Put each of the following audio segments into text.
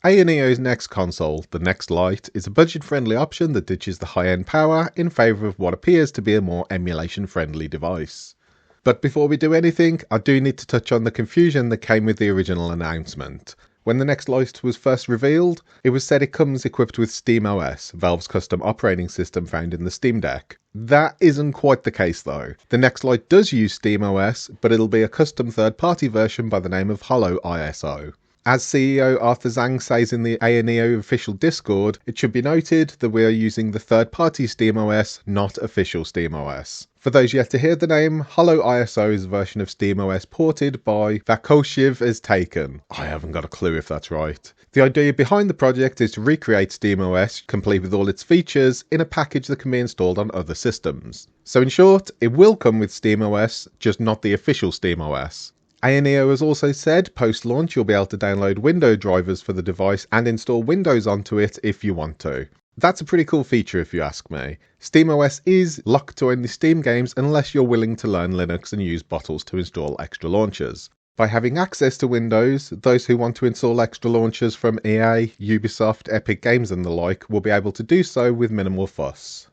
AYANEO's next console, the next Lite, is a budget-friendly option that ditches the high-end power in favour of what appears to be a more emulation-friendly device. But before we do anything, I do need to touch on the confusion that came with the original announcement. When the next Lite was first revealed, it was said it comes equipped with SteamOS, Valve's custom operating system found in the Steam Deck. That isn't quite the case though. The next Lite does use SteamOS, but it'll be a custom third-party version by the name of HoloISO. As CEO Arthur Zhang says in the AYANEO official Discord, it should be noted that we are using the third-party SteamOS, not official SteamOS. For those yet to hear the name, HoloISO is a version of SteamOS ported by Vakoshiv is taken. I haven't got a clue if that's right. The idea behind the project is to recreate SteamOS, complete with all its features, in a package that can be installed on other systems. So in short, it will come with SteamOS, just not the official SteamOS. AYANEO has also said post-launch you'll be able to download Windows drivers for the device and install Windows onto it if you want to. That's a pretty cool feature if you ask me. SteamOS is locked to only Steam games unless you're willing to learn Linux and use bottles to install extra launchers. By having access to Windows, those who want to install extra launchers from EA, Ubisoft, Epic Games and the like will be able to do so with minimal fuss.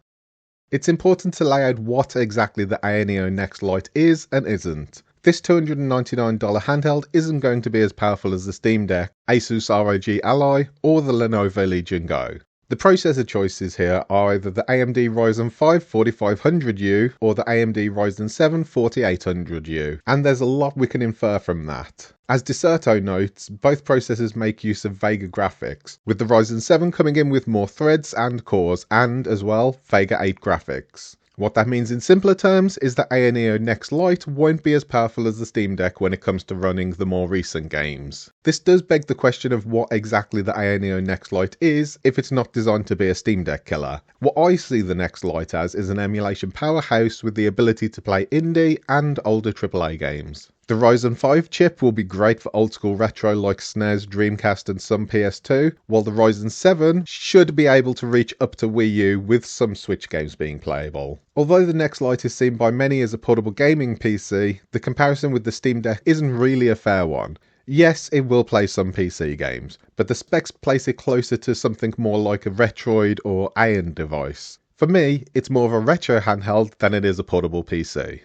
It's important to lay out what exactly the AYANEO Next Lite is and isn't. This $299 handheld isn't going to be as powerful as the Steam Deck, Asus ROG Ally, or the Lenovo Legion Go. The processor choices here are either the AMD Ryzen 5 4500U or the AMD Ryzen 7 4800U, and there's a lot we can infer from that. As Deserto notes, both processors make use of Vega graphics, with the Ryzen 7 coming in with more threads and cores, and, as well, Vega 8 graphics. What that means in simpler terms is that AYANEO Next Lite won't be as powerful as the Steam Deck when it comes to running the more recent games. This does beg the question of what exactly the AYANEO Next Lite is if it's not designed to be a Steam Deck killer. What I see the Next Lite as is an emulation powerhouse with the ability to play indie and older AAA games. The Ryzen 5 chip will be great for old school retro like SNES, Dreamcast and some PS2, while the Ryzen 7 should be able to reach up to Wii U with some Switch games being playable. Although the Next Lite is seen by many as a portable gaming PC, the comparison with the Steam Deck isn't really a fair one. Yes, it will play some PC games, but the specs place it closer to something more like a Retroid or AYAN device. For me, it's more of a retro handheld than it is a portable PC.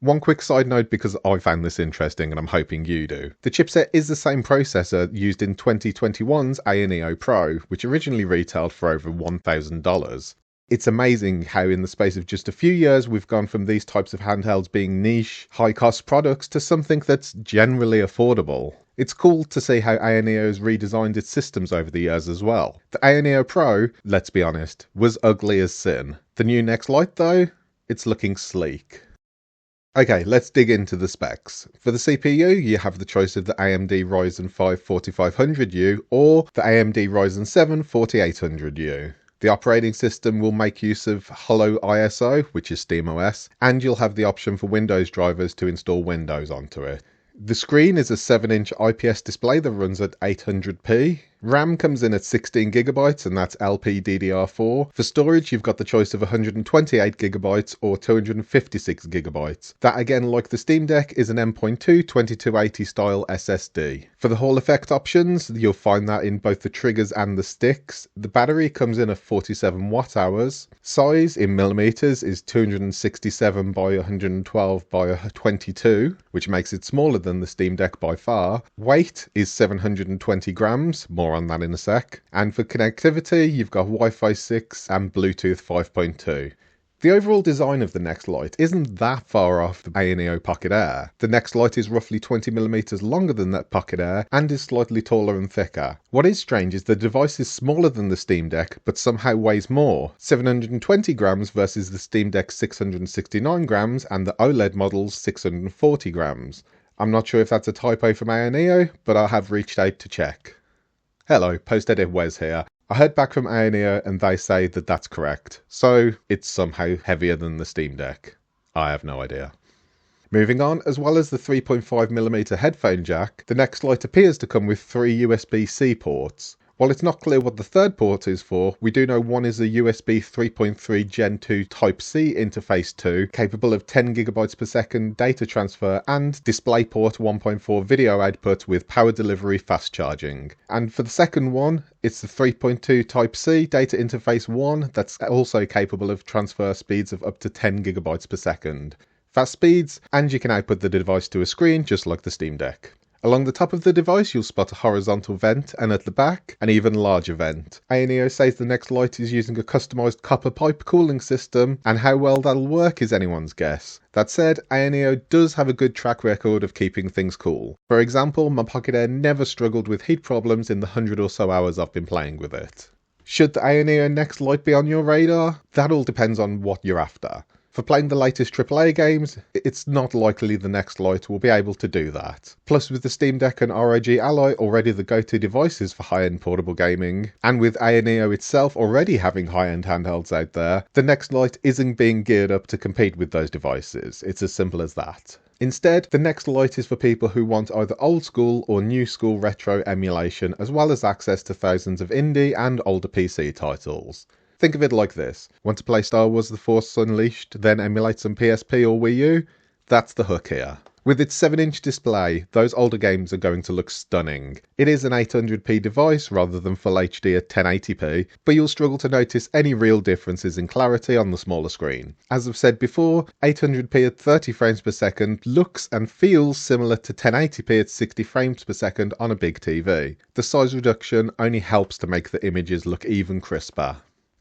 One quick side note because I found this interesting and I'm hoping you do. The chipset is the same processor used in 2021's AYANEO Pro, which originally retailed for over $1,000. It's amazing how in the space of just a few years we've gone from these types of handhelds being niche, high-cost products to something that's generally affordable. It's cool to see how AYANEO has redesigned its systems over the years as well. The AYANEO Pro, let's be honest, was ugly as sin. The new Next Lite though, it's looking sleek. Okay, let's dig into the specs. For the CPU, you have the choice of the AMD Ryzen 5 4500U or the AMD Ryzen 7 4800U. The operating system will make use of HoloISO, which is SteamOS, and you'll have the option for Windows drivers to install Windows onto it. The screen is a 7-inch IPS display that runs at 800p. RAM comes in at 16GB and that's LPDDR4. For storage you've got the choice of 128GB or 256GB. That again, like the Steam Deck, is an M.2 2280 style SSD. For the Hall effect options, you'll find that in both the triggers and the sticks. The battery comes in at 47 watt hours. Size in millimeters is 267 by 112 by 22, which makes it smaller than the Steam Deck by far. Weight is 720 grams, more on that in a sec. And for connectivity, you've got Wi-Fi 6 and Bluetooth 5.2. The overall design of the Next Lite isn't that far off the AYANEO Pocket Air. The Next Lite is roughly 20mm longer than that Pocket Air and is slightly taller and thicker. What is strange is the device is smaller than the Steam Deck but somehow weighs more, 720 grams versus the Steam Deck's 669 grams and the OLED model's 640 grams. I'm not sure if that's a typo from AYANEO, but I have reached out to check. Hello, Post-Edit Wes here. I heard back from AYANEO and they say that that's correct, so it's somehow heavier than the Steam Deck. I have no idea. Moving on, as well as the 3.5mm headphone jack, the Next Lite appears to come with 3 USB-C ports. While it's not clear what the third port is for, we do know one is a USB 3.3 Gen 2 Type-C interface 2, capable of 10 GB per second data transfer and DisplayPort 1.4 video output with power delivery fast charging. And for the second one, it's the 3.2 Type-C data interface 1 that's also capable of transfer speeds of up to 10 GB per second. Fast speeds, and you can output the device to a screen just like the Steam Deck. Along the top of the device you'll spot a horizontal vent, and at the back an even larger vent. AYANEO says the next Lite is using a customised copper pipe cooling system, and how well that'll work is anyone's guess. That said, AYANEO does have a good track record of keeping things cool. For example, my Pocket Air never struggled with heat problems in the 100 or so hours I've been playing with it. Should the AYANEO next Lite be on your radar? That all depends on what you're after. For playing the latest AAA games, it's not likely the next Lite will be able to do that. Plus, with the Steam Deck and ROG Ally already the go-to devices for high-end portable gaming, and with AYANEO itself already having high-end handhelds out there, the next Lite isn't being geared up to compete with those devices. It's as simple as that. Instead, the next Lite is for people who want either old school or new school retro emulation, as well as access to thousands of indie and older PC titles. Think of it like this. Want to play Star Wars The Force Unleashed, then emulate some PSP or Wii U? That's the hook here. With its 7-inch display, those older games are going to look stunning. It is an 800p device rather than Full HD at 1080p, but you'll struggle to notice any real differences in clarity on the smaller screen. As I've said before, 800p at 30 frames per second looks and feels similar to 1080p at 60 frames per second on a big TV. The size reduction only helps to make the images look even crisper.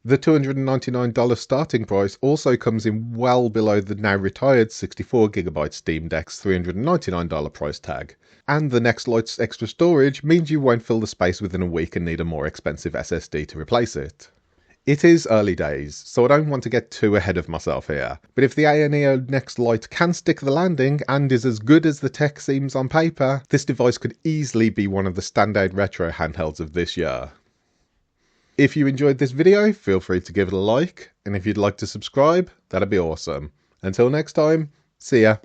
The $299 starting price also comes in well below the now retired 64GB Steam Deck's $399 price tag. And the next Lite's extra storage means you won't fill the space within a week and need a more expensive SSD to replace it. It is early days, so I don't want to get too ahead of myself here, but if the AYANEO next Lite can stick the landing and is as good as the tech seems on paper, this device could easily be one of the standout retro handhelds of this year. If you enjoyed this video, feel free to give it a like, and if you'd like to subscribe, that'd be awesome. Until next time, see ya.